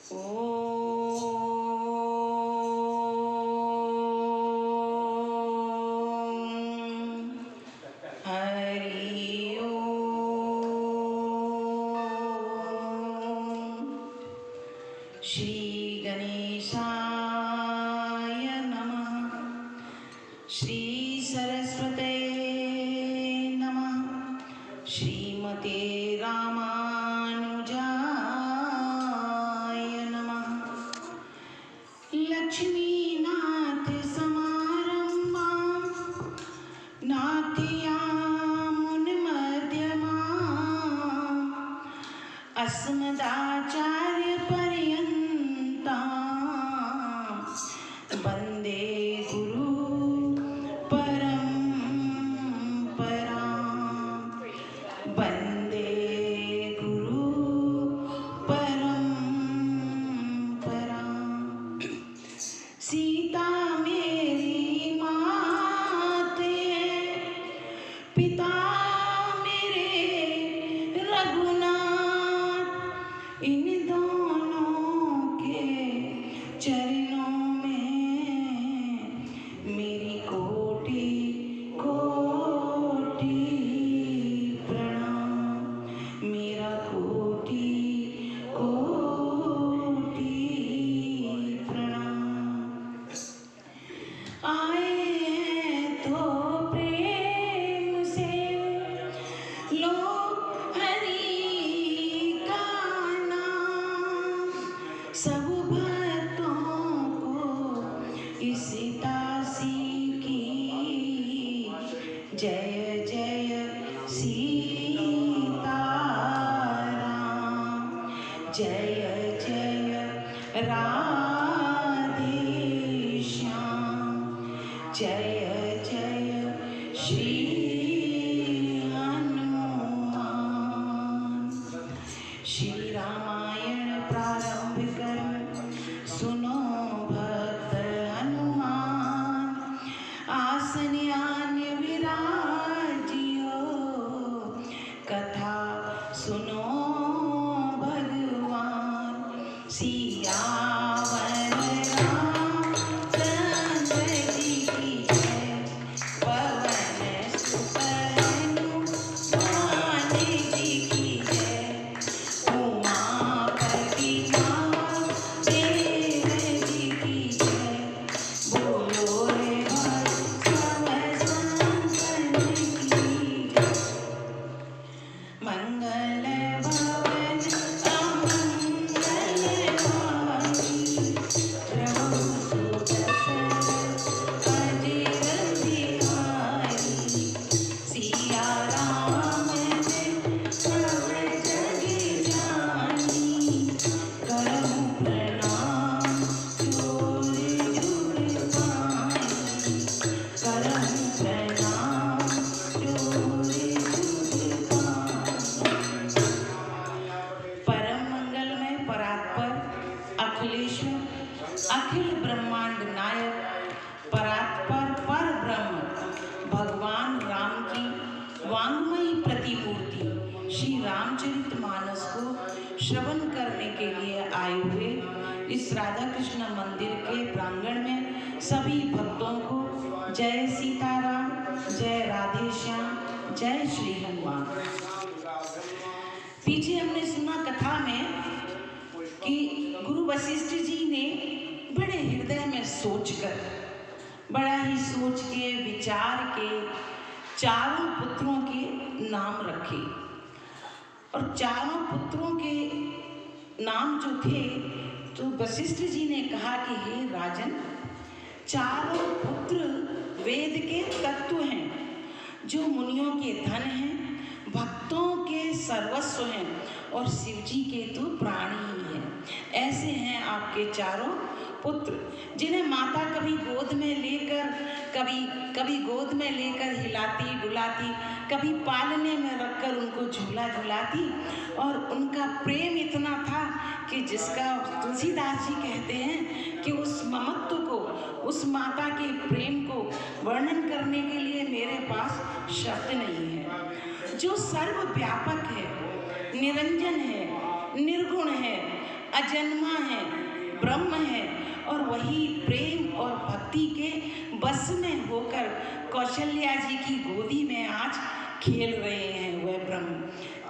श्री गणेशाय नमः। श्री सरस्वते नमः। श्रीमते रामानुजाय नमः। लक्ष्मीनाथ समारंभां नाथयामुनमध्यमाम् अस्मदाचार्यपर्यन्तां वन्दे गुरु परम्परां। वन्दे गुरु परम्परां। सीता मेरी मात है, पिता मेरे रघुनाथ। इन दोनों के चरणों में मेरी कोटि कोटि प्रणाम। मेरा कोटि कोटि प्रणाम। आए तो प्रेम से लो हरि का नाम। सब भक्तों को इस दासी की जय जय सीताराम। जय जय राधेश्याम। जय जय श्री हनुमान। श्री रामायण प्रारंभ कर सुनो भक्त हनुमान। आसन आन विराजियो कथा सुनो भगवान। सियावर रामचंद्र जी की जय। पवन सुत हनुमान जी की जय। उमापति महादेव जी की जय। बोलो रे सब संतन की मंगल भवन अमंगल हारी। प्रभु सुत अजिर बिहारी। सिया राम सब जग जानी। करहु प्रणाम जोर जुग पानी। करहु प्रणाम जोर जुग पानी। परम मंगलमय परात्पर अखिलेश्वर अखिल ब्रह्मांड नायक परात्पर पर ब्रह्म भगवान राम की वांग्मयी प्रतिमूर्ति श्री रामचरितमानस को श्रवण करने के लिए आए हुए इस राधा कृष्ण मंदिर के प्रांगण में सभी भक्तों को जय सीताराम, जय राधेश्याम, जय श्री हनुमान। पीछे हमने सुना कथा में कि गुरु वशिष्ठ जी ने बड़े हृदय में सोचकर, बड़ा ही सोच के विचार के चारों पुत्रों के नाम रखे। और चारों पुत्रों के नाम जो थे तो वशिष्ठ जी ने कहा कि हे राजन, चारों पुत्र वेद के तत्व हैं, जो मुनियों के धन हैं, भक्तों के सर्वस्व हैं और शिव जी के तो प्राणी ही हैं। ऐसे हैं आपके चारों पुत्र, जिन्हें माता कभी गोद में लेकर कभी गोद में लेकर हिलाती डुलाती, कभी पालने में रखकर उनको झूला झुलाती। और उनका प्रेम इतना था कि जिसका तुलसीदास जी कहते हैं कि उस ममत्व को, उस माता के प्रेम को वर्णन करने के लिए मेरे पास शब्द नहीं है। जो सर्वव्यापक है, निरंजन है, निर्गुण है, अजन्मा है, ब्रह्म है, और वही प्रेम और भक्ति के बस में होकर कौशल्या जी की गोदी में आज खेल रहे हैं वह ब्रह्म।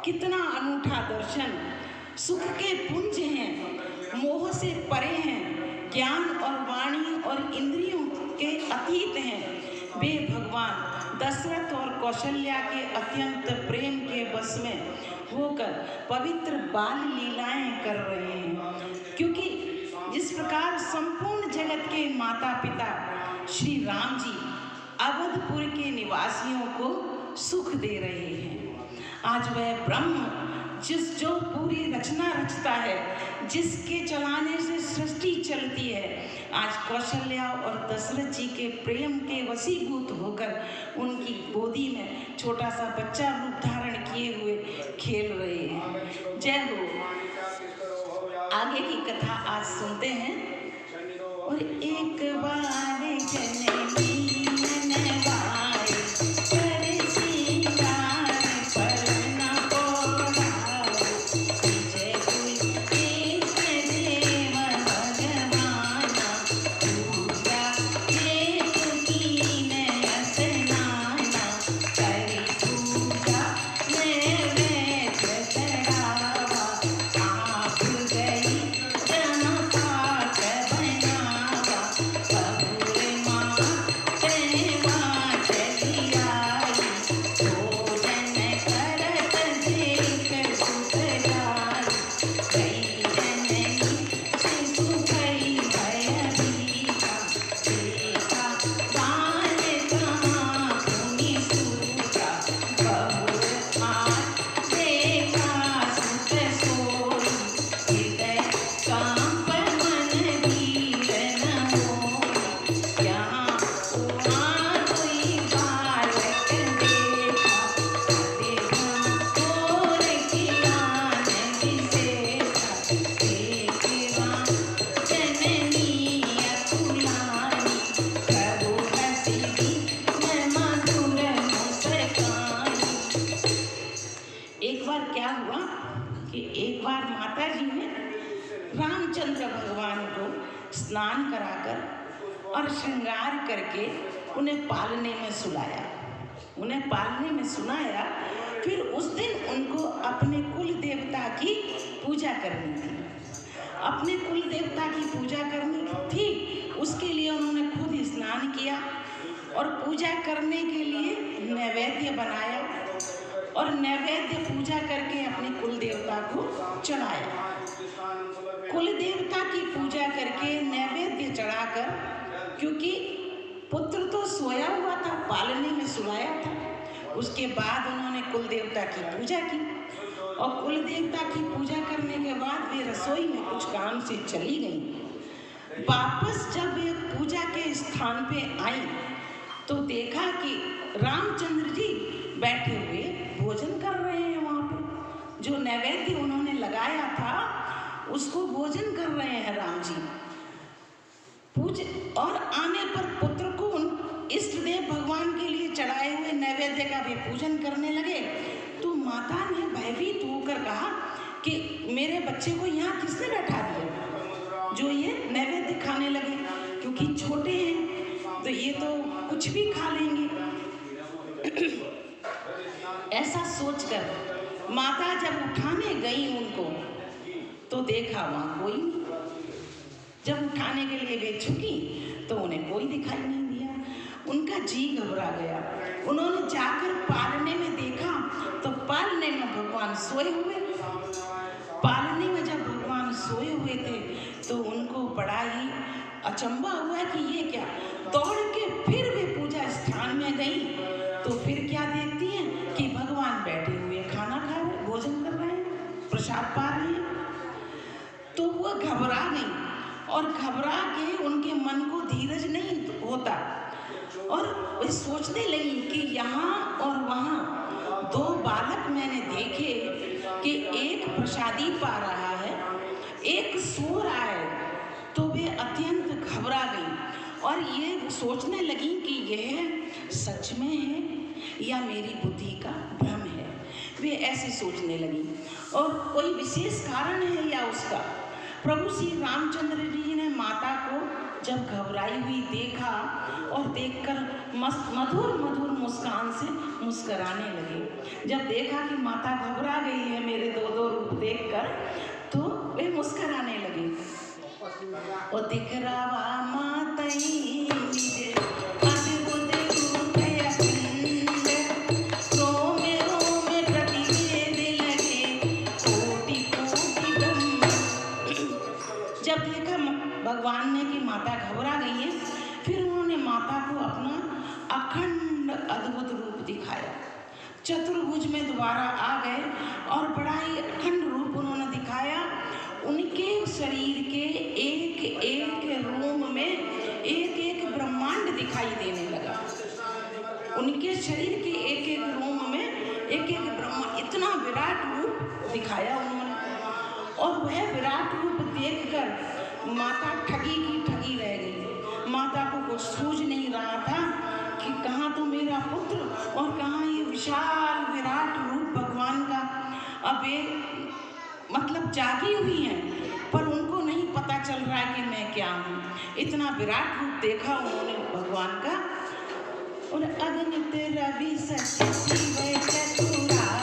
कितना अनूठा दर्शन! सुख के पुंज हैं, मोह से परे हैं, ज्ञान और वाणी और इंद्रियों के अतीत हैं। वे भगवान दशरथ और कौशल्या के अत्यंत प्रेम के बस में होकर पवित्र बाल लीलाएं कर रहे हैं। क्योंकि जिस प्रकार संपूर्ण जगत के माता पिता श्री राम जी अवधपुर के निवासियों को सुख दे रहे हैं, आज वह ब्रह्म जो पूरी रचना रचता है, जिसके चलाने से सृष्टि चलती है, आज कौशल्या और दशरथ जी के प्रेम के वशीभूत होकर उनकी गोदी में छोटा सा बच्चा रूप धारण किए हुए खेल रहे हैं। जय हो। आगे की कथा आज सुनते हैं। और एक बार जननी स्नान कराकर और श्रृंगार करके उन्हें पालने में सुलाया। फिर उस दिन उनको अपने कुल देवता की पूजा करनी थी। अपने कुल देवता की पूजा करनी थी, उसके लिए उन्होंने खुद स्नान किया और पूजा करने के लिए नैवेद्य बनाया और नैवेद्य पूजा करके अपने कुल देवता को चढ़ाया। कुल देवता की पूजा करके नैवेद्य चढ़ाकर, क्योंकि पुत्र तो सोया हुआ था, पालने में सुलाया था, उसके बाद उन्होंने कुल देवता की पूजा की और कुल देवता की पूजा करने के बाद वे रसोई में कुछ काम से चली गई। वापस जब वे पूजा के स्थान पे आई तो देखा कि रामचंद्र जी बैठे हुए भोजन कर रहे हैं। वहाँ पे जो नैवेद्य उन्होंने लगाया था उसको भोजन कर रहे हैं राम जी। और आने पर पुत्र को इष्ट देव भगवान के लिए चढ़ाए हुए नैवेद्य का भी पूजन करने लगे। तो माता ने भयभीत होकर कहा कि मेरे बच्चे को यहाँ किसने बैठा दिया जो ये नैवेद्य खाने लगे, क्योंकि छोटे हैं तो ये तो कुछ भी खा लेंगे। ऐसा सोचकर माता जब उठाने गई उनको तो देखा वहाँ कोई नहीं। जब उठाने के लिए वे झुकी तो उन्हें कोई दिखाई नहीं दिया। उनका जी घबरा गया। उन्होंने जाकर पालने में देखा तो पालने में भगवान सोए हुए। पालने में जब भगवान सोए हुए थे तो उनको बड़ा ही अचंभा हुआ कि ये क्या। दौड़ के फिर वे पूजा स्थान में गई तो फिर क्या देखती हैं कि भगवान बैठे हुए खाना खा रहे, भोजन कर रहे हैं, प्रसाद पा रहे हैं। तो वो घबरा गई और घबरा के उनके मन को धीरज नहीं होता और वे सोचने लगी कि यहाँ और वहाँ दो बालक मैंने देखे कि एक प्रसादी पा रहा है, एक सो रहा है। तो वे अत्यंत घबरा गई और ये सोचने लगी कि यह सच में है या मेरी बुद्धि का भ्रम है। वे ऐसे सोचने लगी और कोई विशेष कारण है या उसका। प्रभु श्री रामचंद्र जी ने माता को जब घबराई हुई देखा और देखकर मधुर मधुर मुस्कान से मुस्कराने लगे। जब देखा कि माता घबरा गई है मेरे दो दो रूप देखकर, तो वे मुस्कराने लगे। ओ दिखरावा मातई निजे अद्भुत रूप अखंड, रोम रोम प्रतिवेद लगे कोटि कोटि ब्रह्म। जब देखा भगवान ने कि माता घबरा गई है, फिर उन्होंने माता को अपना अखंड अद्भुत रूप दिखाया। चतुर्भुज में दोबारा आ गए और बड़ा ही अखंड रूप उन्होंने दिखाया। उनके शरीर के एक एक रोम में एक एक ब्रह्मांड दिखाई देने लगा। उनके शरीर के एक एक रोम में एक एक ब्रह्मांड, इतना विराट रूप दिखाया उन्होंने। और वह विराट रूप देखकर माता ठगी की ठगी रह गई। माता को कुछ सूझ नहीं रहा था कि कहाँ तो मेरा पुत्र और कहाँ ये विशाल विराट रूप भगवान का। अब ये मतलब जागी हुई हैं, पर उनको नहीं पता चल रहा है कि मैं क्या हूँ। इतना विराट रूप देखा उन्होंने भगवान का। और अगणित रवि सत्य शिव चतुराई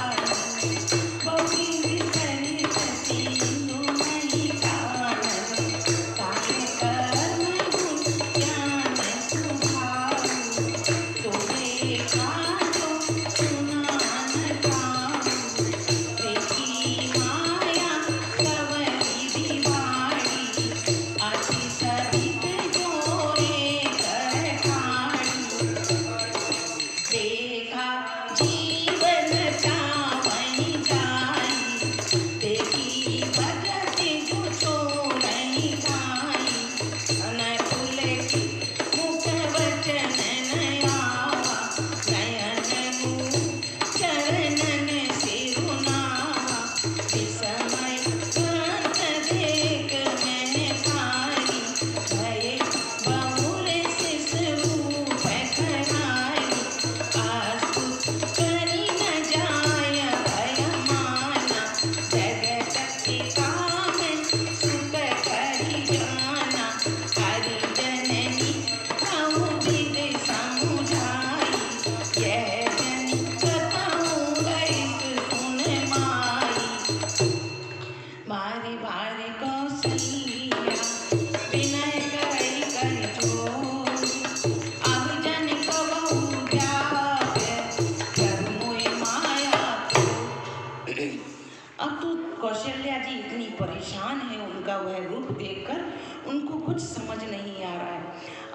परेशान है। उनका वह रूप देखकर उनको कुछ समझ नहीं आ रहा है।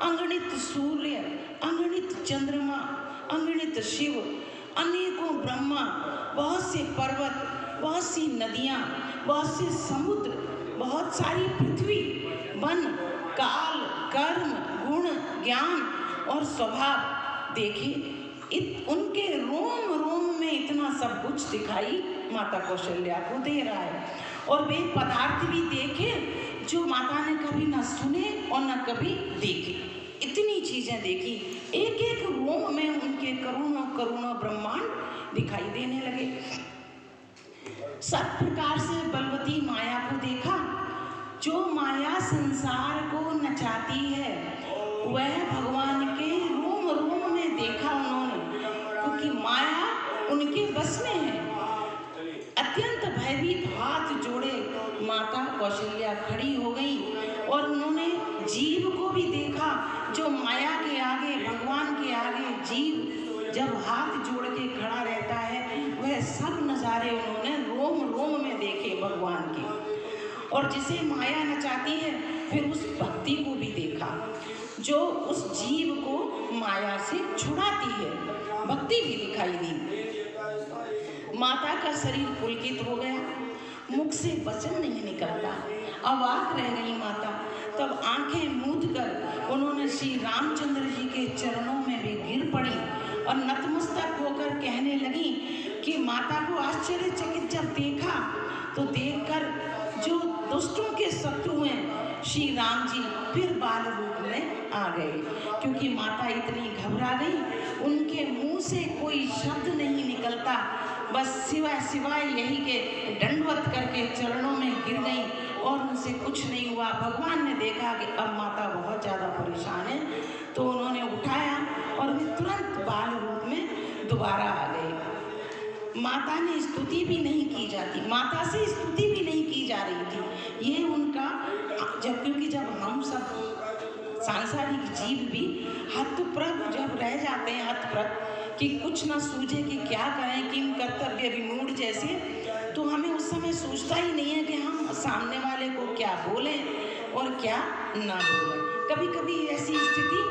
अगणित सूर्य, अगणित चंद्रमा, अगणित शिव, अनेकों ब्रह्मा, बहुत से पर्वत, बहुत सी नदियाँ, बहुत से समुद्र, बहुत सारी पृथ्वी, वन, काल, कर्म, गुण, ज्ञान और स्वभाव देखे। उनके रोम रोम में इतना सब कुछ दिखाई माता कौशल्या को दे रहा है। और वे पदार्थ भी देखे जो माता ने कभी न सुने और न कभी देखे। इतनी चीजें देखी, एक एक रोम में उनके करोड़ों करोड़ों ब्रह्मांड दिखाई देने लगे। सब प्रकार से बलवती माया को देखा। जो माया संसार को नचाती है, वह भगवान के रोम रोम में देखा उन्होंने, क्योंकि माया उनके बस में है। अत्यंत भयभीत हाथ जोड़े माता कौशल्या खड़ी हो गई और उन्होंने जीव को भी देखा। जो माया के आगे, भगवान के आगे जीव जब हाथ जोड़ के खड़ा रहता है, वह सब नज़ारे उन्होंने रोम रोम में देखे भगवान के। और जिसे माया नचाती है, फिर उस भक्ति को भी देखा जो उस जीव को माया से छुड़ाती है। भक्ति भी दिखाई दी। माता का शरीर पुलकित हो गया, मुख से वचन नहीं निकलता, अवाक रह गई माता। तब आंखें मूंद कर उन्होंने श्री रामचंद्र जी के चरणों में भी गिर पड़ी और नतमस्तक होकर कहने लगी कि माता को आश्चर्यचकित जब देखा तो देखकर जो दुष्टों के शत्रु हैं श्री राम जी फिर बाल रूप में आ गए। क्योंकि माता इतनी घबरा गई, उनके मुंह से कोई शब्द नहीं निकलता, बस सिवाय यही के दंडवत करके चरणों में गिर गई और उन उनसे कुछ नहीं हुआ। भगवान ने देखा कि अब माता बहुत ज़्यादा परेशान है, तो उन्होंने उठाया और वे तुरंत बाल रूप में दोबारा आ गए। माता ने स्तुति भी नहीं की जाती, माता से स्तुति भी नहीं की जा रही थी। ये उनका क्योंकि जब हम सब सांसारिक जीव भी हतप्रभ जब रह जाते हैं, हतप्रभ कि कुछ ना सूझे कि क्या करें, किम कर्तव्य विमूढ़ जैसे, तो हमें उस समय सोचता ही नहीं है कि हम सामने वाले को क्या बोलें और क्या ना बोलें। कभी कभी ऐसी स्थिति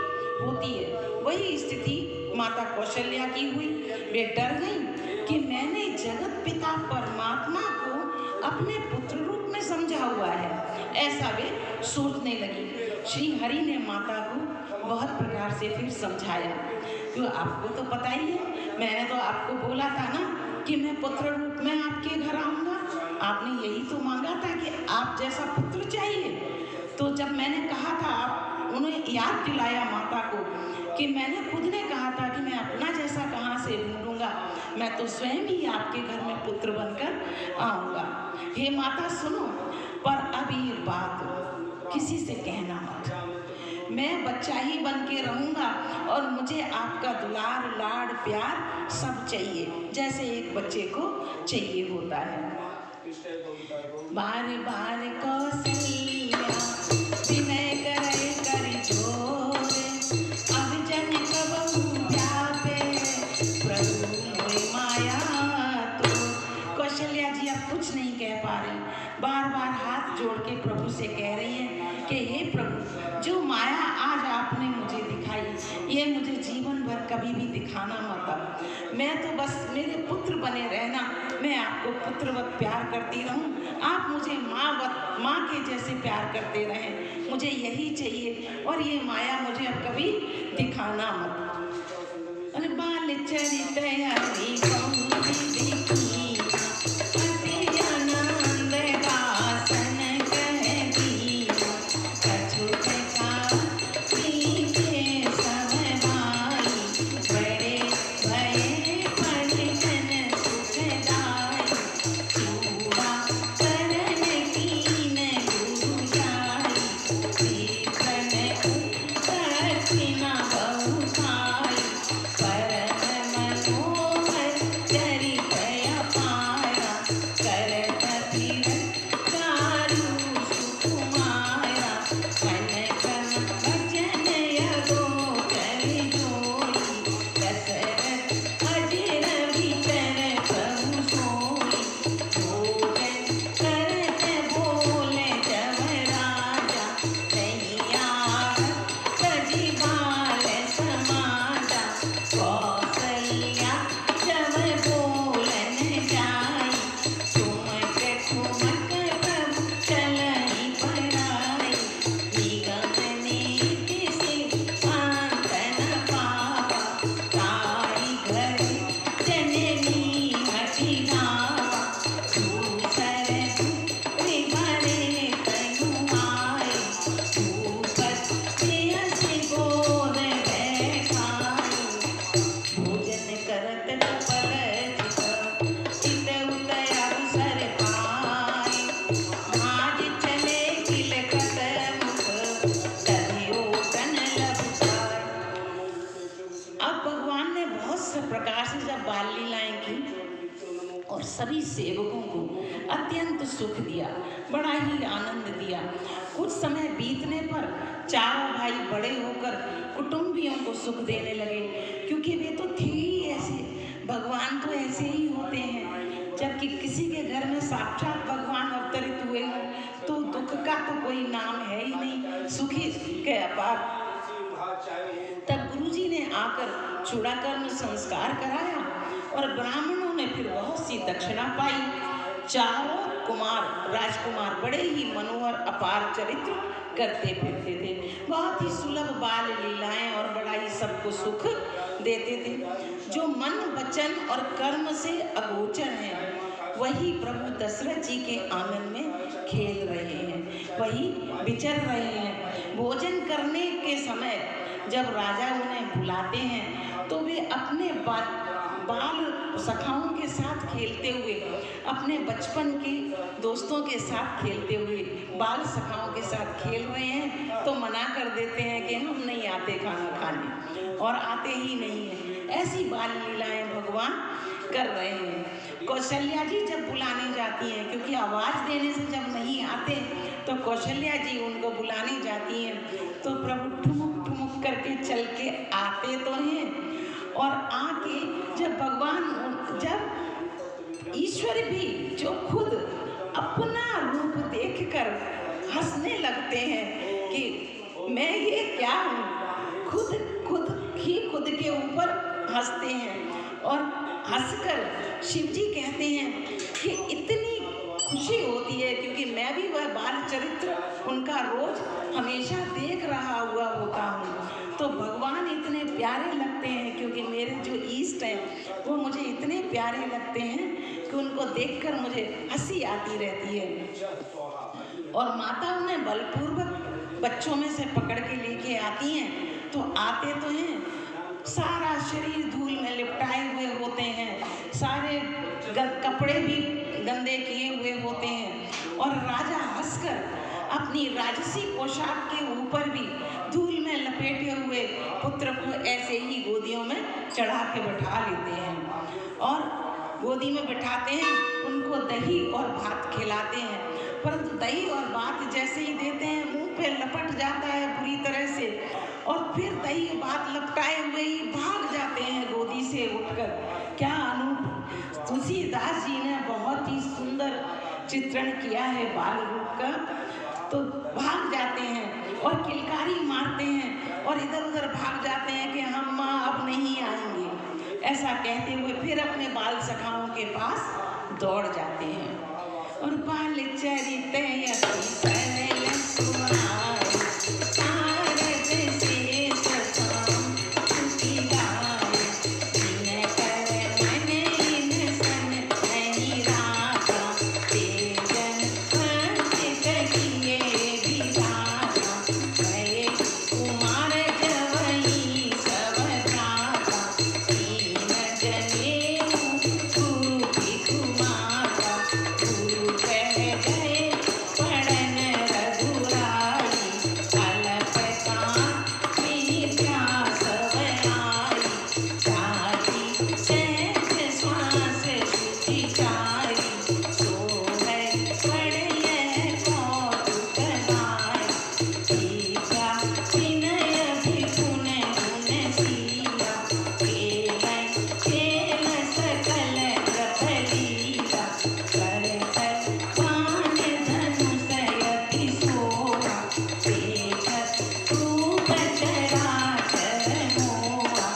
होती है। वही स्थिति माता कौशल्या की हुई। वे डर गई कि मैंने जगत पिता परमात्मा को अपने पुत्र रूप में समझा हुआ है, ऐसा वे सोचने लगी। श्री हरि ने माता को बहुत प्रकार से फिर समझाया। क्यों, आपको तो पता ही है, मैंने तो आपको बोला था ना कि मैं पुत्र रूप में आपके घर आऊँगा। आपने यही तो मांगा था कि आप जैसा पुत्र चाहिए। तो जब मैंने कहा था, आप उन्हें याद दिलाया माता को कि मैंने खुद ने कहा था कि मैं अपना जैसा कहाँ से ढूंढूंगा, मैं तो स्वयं ही आपके घर में पुत्र बनकर आऊँगा। हे माता सुनो, पर अब ये बात किसी से कहना मत। मैं बच्चा ही बन के रहूँगा और मुझे आपका दुलार लाड प्यार सब चाहिए, जैसे एक बच्चे को चाहिए होता है। बार बार कौशल्या विनय करे कर जोरे, अब जन कबहू व्यापे प्रभु मोहि माया तो। कौशल्या जी अब कुछ नहीं कह पा रही, बार बार हाथ जोड़ के प्रभु से कह रही हैं कि हे प्रभु, जो माया आज आपने मुझे दिखाई, ये मुझे जीवन भर कभी भी दिखाना मत। मैं तो बस मेरे पुत्र बने रहना, मैं आपको पुत्रवत प्यार करती रहूं, आप मुझे माँ के जैसे प्यार करते रहें, मुझे यही चाहिए, और ये माया मुझे अब कभी दिखाना मत। अरे बाल चरित हरि कौमुदी देखी, अति आनंद गासन कह दी, कछुत काती के सब भाई, बड़े भये परिजन सुखदाई, चूड़ा करन कीन गुरु जाई, दीपन दक्षिणा बहु खाई, परम मनोहर चरित अपारा, करत फिरत चारु सुकुमारा, कनक वचन अगोचर जोई, दशरथ अजर भीतर प्रभु सोई, भोजन करत बोले जब राजा, नहीं आवत तजी बाल समाजा, कौशल्या जब बोलन जाई, ठुमक ठुमक प्रभु चलहि पराई, निगम नीति से अंत न पावा, ताई घर जननी हठि धावा, दूसर पुत्री भरे तनु आए, भूपत प्रियसि गोद बैठाई, भोजन करत कपल चित उत अवसर पाए, भाज चले किलकत मुख, तभियो तन लपटाए। अब भगवान ने बहुत से प्रकार से जब बाल लीलाएं की और सभी सेवकों को अत्यंत सुख दिया, बड़ा ही आनंद दिया। कुछ समय बीतने पर चारों भाई बड़े होकर कुटुंबियों को सुख देने लगे, क्योंकि वे तो थे ही ऐसे, भगवान तो ऐसे ही होते हैं। जबकि किसी के घर में साक्षात भगवान अवतरित हुए हों तो दुख का तो कोई नाम है ही नहीं, सुखी के अपार। तब गुरुजी ने आकर चूड़ाकर्म संस्कार कराया और ब्राह्मणों ने फिर बहुत सी दक्षिणा पाई। चारों कुमार राजकुमार बड़े ही मनोहर अपार चरित्र करते फिरते थे, बहुत ही सुलभ बाल लीलाएं और बड़ा ही सबको सुख देते थे। जो मन वचन और कर्म से अगोचर हैं, वही प्रभु दशरथ जी के आंगन में खेल रहे हैं, वही विचर रहे हैं। भोजन करने के समय जब राजा उन्हें बुलाते हैं तो वे अपने बाल सखाओं के साथ खेलते हुए, अपने बचपन के दोस्तों के साथ खेलते हुए बाल सखाओं के साथ खेल रहे हैं तो मना कर देते हैं कि हम नहीं आते खाना खाने, और आते ही नहीं हैं। ऐसी बाल लीलाएं भगवान कर रहे हैं। कौशल्या जी जब बुलाने जाती हैं, क्योंकि आवाज़ देने से जब नहीं आते तो कौशल्या जी उनको बुलाने जाती हैं, तो प्रभु ठुमुक ठुमुक करके चल के आते तो हैं, और आके जब भगवान, जब ईश्वर भी जो खुद अपना रूप देखकर हंसने लगते हैं कि मैं ये क्या हूँ, खुद ही खुद के ऊपर हंसते हैं। और हंसकर शिव जी कहते हैं कि इतनी खुशी होती है, क्योंकि मैं भी वह बाल चरित्र उनका रोज हमेशा देख रहा हुआ होता हूँ, तो भगवान इतने प्यारे लगते हैं, क्योंकि मेरे जो इष्ट हैं वो मुझे इतने प्यारे लगते हैं कि उनको देखकर मुझे हंसी आती रहती है। और माता उन्हें बलपूर्वक बच्चों में से पकड़ के लेके आती हैं, तो आते तो हैं, सारा शरीर धूल में लिपटाए हुए होते हैं, सारे कपड़े भी गंदे किए हुए होते हैं, और राजा हंसकर अपनी राजसी पोशाक के ऊपर भी धूल में लपेटे हुए पुत्र को ऐसे ही गोदियों में चढ़ा के बैठा लेते हैं, और गोदी में बिठाते हैं, उनको दही और भात खिलाते हैं। परंतु दही और भात जैसे ही देते हैं मुंह पे लपट जाता है बुरी तरह से, और फिर दही भात लपटाए हुए ही भाग जाते हैं गोदी से उठकर। क्या अनूप तुलसीदास जी ने बहुत ही सुंदर चित्रण किया है बाल रूप का। तो भाग जाते हैं और किलकारी मारते हैं और इधर उधर भाग जाते हैं कि हम माँ अब नहीं आएंगे, ऐसा कहते हुए फिर अपने बाल सखाओं के पास दौड़ जाते हैं। और बाल चरित यति सरल सुहाए, सारद शेष शाम सुखी गाए, जिन कर मन इन सन नहीं राखा, तेजन पंच कहिए विधाता, गए कुमार जवई सब भ्राता, तीन जनेऊ गुरु की कुमाता, गुरु कह गए पढ़न रघुराई, कलपतान विद्या सब आई, जाति सहज श्वास शुचि चारी, सोहै पढ़य कौतुक गाय, दीक्षा विनय विपुन गुण शीला, खेलै खेल सकल रथ लीला, कर बाण धनुष यति सोहा, देखत रूप चराचर मोहा,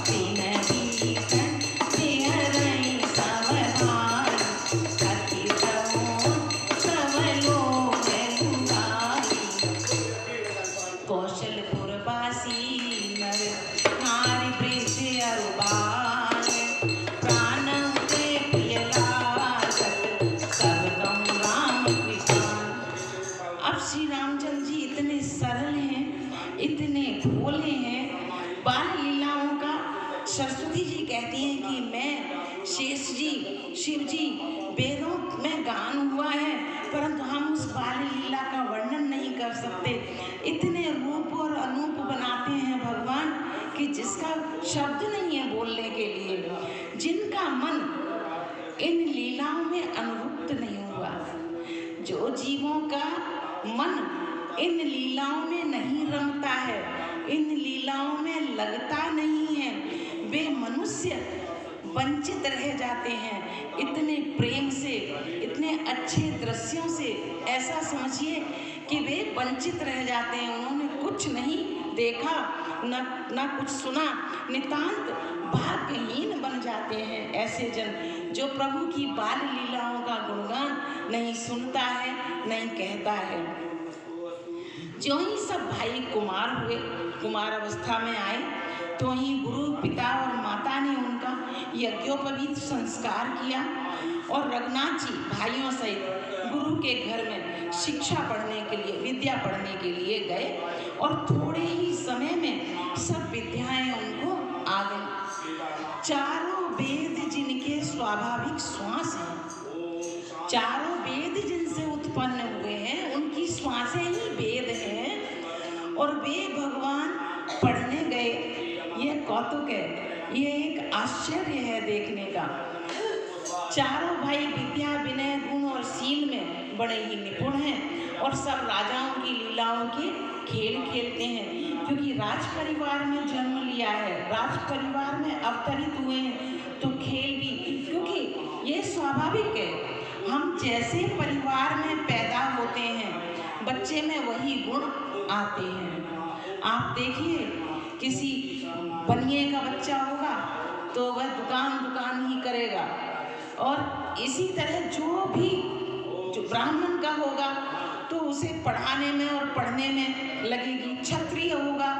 दिन बीतन बिहरई सब भाई, सखी समोन सब लोग लुगाई। कौशलपुरवासी नर नारी प्रीति अरु बाल, प्राणं ते प्रिय लागत सब गम राम कृपाल। अब श्री रामचंद्र जी इतने सरल हैं, इतने भोले हैं, बाल लीलाओं का सरस्वती जी कहती हैं कि मैं शेष जी शिव जी वेदों में गान हुआ है, परंतु हम उस बाल लीला का वर्णन नहीं कर सकते। इतने रूप और अनूप बनाते हैं भगवान कि जिसका शब्द नहीं है बोलने के लिए। जिनका मन इन लीलाओं में अनुरुक्त नहीं हुआ, जो जीवों का मन इन लीलाओं में नहीं रमता है, इन लीलाओं में लगता नहीं है, वे मनुष्य वंचित रह जाते हैं इतने प्रेम से, इतने अच्छे दृश्यों से। ऐसा समझिए कि वे वंचित रह जाते हैं, उन्होंने कुछ नहीं देखा न कुछ सुना, नितांत भाग्यहीन बन जाते हैं ऐसे जन जो प्रभु की बाल लीलाओं का गुणगान नहीं सुनता है, नहीं कहता है। जो ही सब भाई कुमार हुए, कुमार अवस्था में आए, तो ही गुरु पिता और माता ने उनका यज्ञोपवीत संस्कार किया और रघुनाथ जी भाइयों सहित गुरु के घर में शिक्षा पढ़ने के लिए, विद्या पढ़ने के लिए गए और थोड़े ही समय में सब विद्याएं उनको आ गई। चारों वेद कौतुक है, ये एक आश्चर्य है देखने का। चारों भाई विद्या, विनय, गुण और शील में बड़े ही निपुण हैं और सब राजाओं की लीलाओं के खेल खेलते हैं, क्योंकि राज परिवार में जन्म लिया है, राज परिवार में अवतरित हुए हैं, तो खेल भी, क्योंकि ये स्वाभाविक है। हम जैसे परिवार में पैदा होते हैं, बच्चे में वही गुण आते हैं। आप देखिए, किसी बनिए का बच्चा होगा तो वह दुकान ही करेगा, और इसी तरह जो ब्राह्मण का होगा तो उसे पढ़ाने में और पढ़ने में लगेगी, क्षत्रिय होगा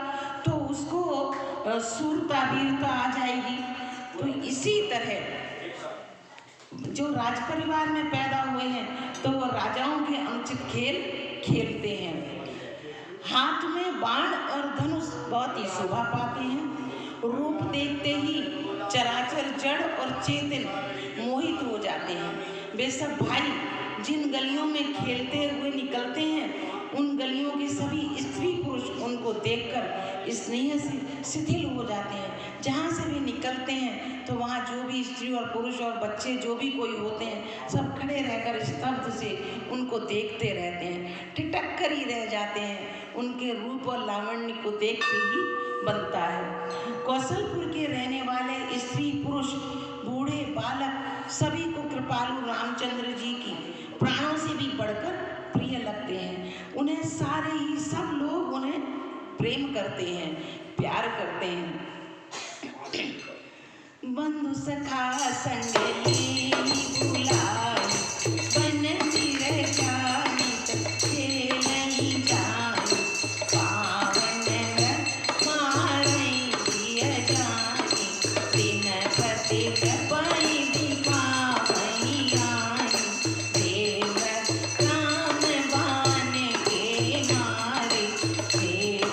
तो उसको शूरता वीरता आ जाएगी। तो इसी तरह जो राज परिवार में पैदा हुए हैं तो वो राजाओं के अनुचित खेल खेलते हैं। हाथ में बाण और धनुष बहुत ही शोभा पाते हैं। रूप देखते ही चराचर जड़ और चेतन मोहित हो जाते हैं। वे सब भाई जिन गलियों में खेलते हुए निकलते हैं, उन गलियों के सभी स्त्री पुरुष उनको देखकर स्नेह से शिथिल हो जाते हैं। जहाँ से भी निकलते हैं तो वहाँ जो भी स्त्री और पुरुष और बच्चे जो भी कोई होते हैं, सब खड़े रहकर स्तब्ध से उनको देखते रहते हैं, ठिठक कर ही रह जाते हैं। उनके रूप और लावण्य को देख के ही बनता है। कौशलपुर के रहने वाले स्त्री पुरुष बूढ़े बालक सभी को कृपालु रामचंद्र जी की प्राणों से भी बढ़कर प्रिय लगते हैं। उन्हें सारे ही सब लोग उन्हें प्रेम करते हैं, प्यार करते हैं। बंधु सखा संग लेनी बुलाई, बन सिर जानी खेलई जानी, पावन मारई दिया जानी, दिन प्रति पई दिखावई आनी, देव राम बान के मारे, देव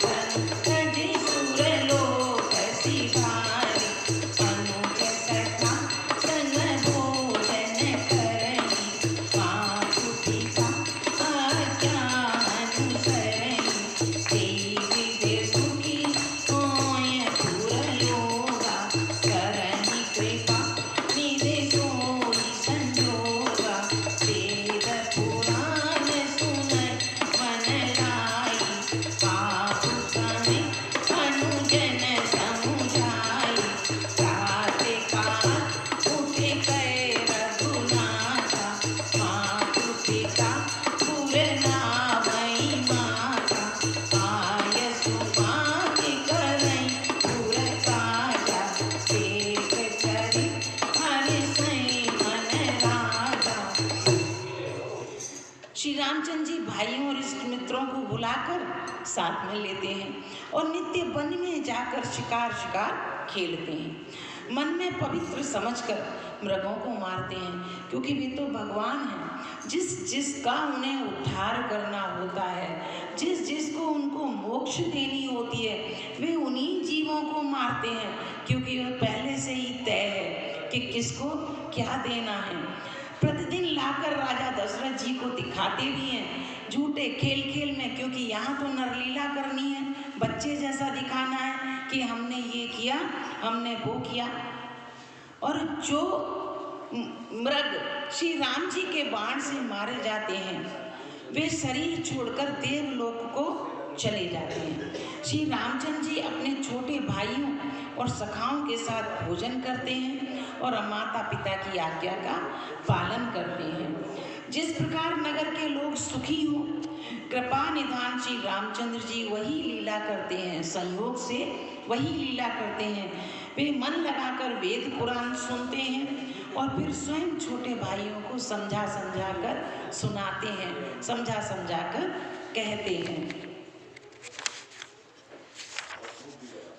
कज सुर लोक सिधारे, अनुज सखा संग भोजन करई, पापुटिका आज्ञा अनुसरई, देवी दे सुखी होय पुर लोगा, करहि कृपा निधि सोई संजोगा, वेद पुराण सुनय मन लाई, पापु कहि अनुजन समुझाई, प्रातः काल उठि कै रघुनाथा, मातु पिता पुर नावई माता, आय सुभाग्य करई पुर काजा, देख करि हर्षई मन राजा। श्री रामचंद्र जी भाइयों और इष्ट मित्रों को बुलाकर साथ में लेते हैं और नित्य वन में जाकर शिकार खेलते हैं। मन में पवित्र समझकर मृगों को मारते हैं, क्योंकि वे तो भगवान हैं। जिसका उन्हें उद्धार करना होता है, जिसको उनको मोक्ष देनी होती है, वे उन्हीं जीवों को मारते हैं, क्योंकि वह पहले से ही तय है कि किसको क्या देना है। प्रतिदिन लाकर राजा दशरथ जी को दिखाते भी हैं झूठे खेल खेल में, क्योंकि यहाँ तो नरलीला करनी है, बच्चे जैसा दिखाना है कि हमने ये किया, हमने वो किया। और जो मृग श्री राम जी के बाण से मारे जाते हैं, वे शरीर छोड़कर देवलोक को चले जाते हैं। श्री रामचंद्र जी अपने छोटे भाइयों और सखाओं के साथ भोजन करते हैं और माता पिता की आज्ञा का पालन करते हैं। जिस प्रकार नगर के लोग सुखी हों, कृपा निधान श्री रामचंद्र जी वही लीला करते हैं, संयोग से वही लीला करते हैं। वे मन लगाकर वेद पुराण सुनते हैं और फिर स्वयं छोटे भाइयों को समझा कर सुनाते हैं, समझा कर कहते हैं।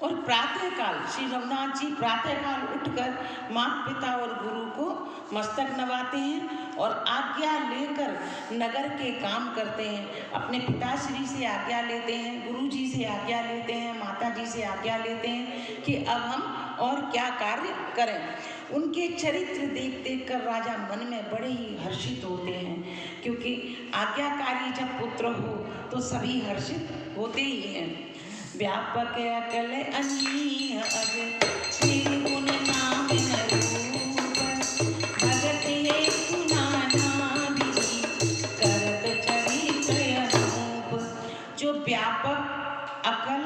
और प्रातःकाल श्री रघुनाथ जी प्रातःकाल उठकर माता पिता और गुरु को मस्तक नवाते हैं और आज्ञा लेकर नगर के काम करते हैं। अपने पिताश्री से आज्ञा लेते हैं, गुरु जी से आज्ञा लेते हैं, माता जी से आज्ञा लेते हैं कि अब हम और क्या कार्य करें। उनके चरित्र देख कर राजा मन में बड़े ही हर्षित होते हैं, क्योंकि आज्ञाकारी जब पुत्र हो तो सभी हर्षित होते ही हैं। व्यापक अकल अनीह अज, निर्गुण नाम न रूप, भगत हेतु नाना विधि, करत चरित्र अनूप। जो व्यापक अकल,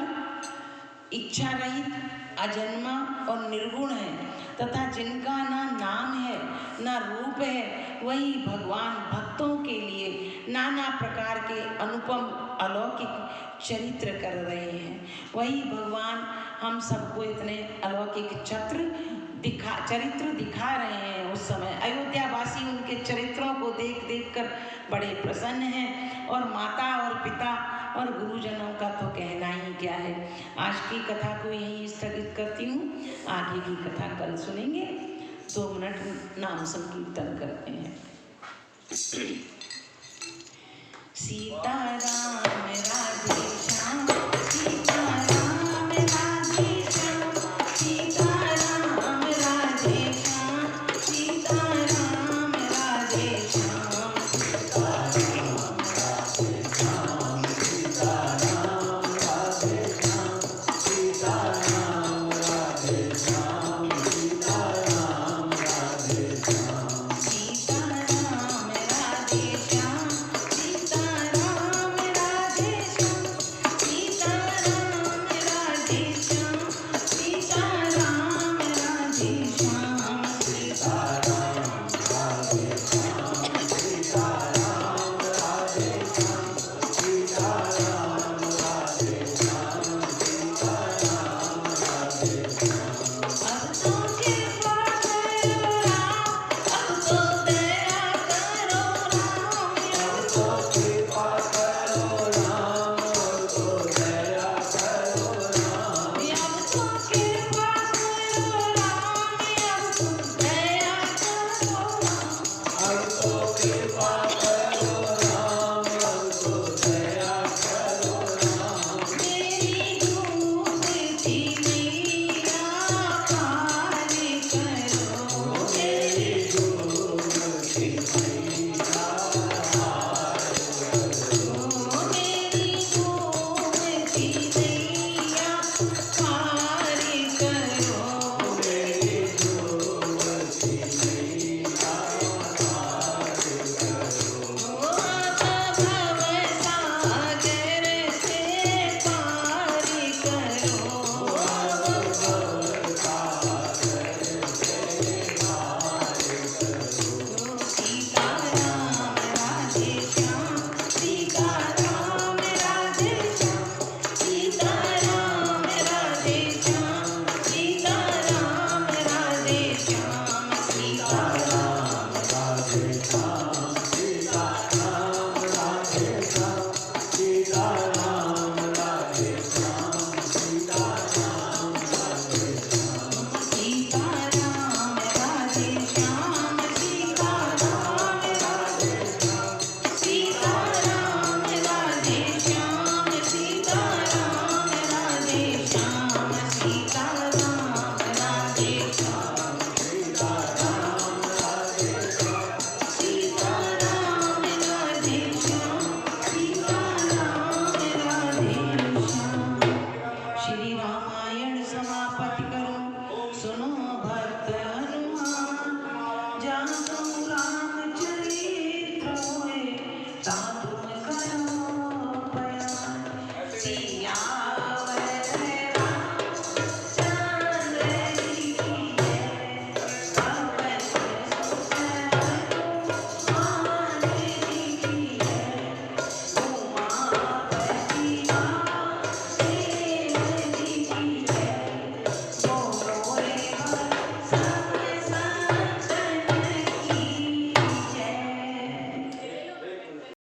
इच्छा रहित, अजन्मा और निर्गुण है तथा जिनका ना नाम है ना रूप है, वही भगवान भक्तों के लिए नाना प्रकार के अनुपम अलौकिक चरित्र कर रहे हैं। वही भगवान हम सबको इतने अलौकिक चरित्र दिखा रहे हैं। उस समय अयोध्यावासी उनके चरित्रों को देख देख कर बड़े प्रसन्न हैं, और माता और पिता और गुरुजनों का तो कहना ही क्या है। आज की कथा को यहीं स्थगित करती हूँ, आगे की कथा कल सुनेंगे। 2 मिनट नाम संकीर्तन करते हैं। सीताराम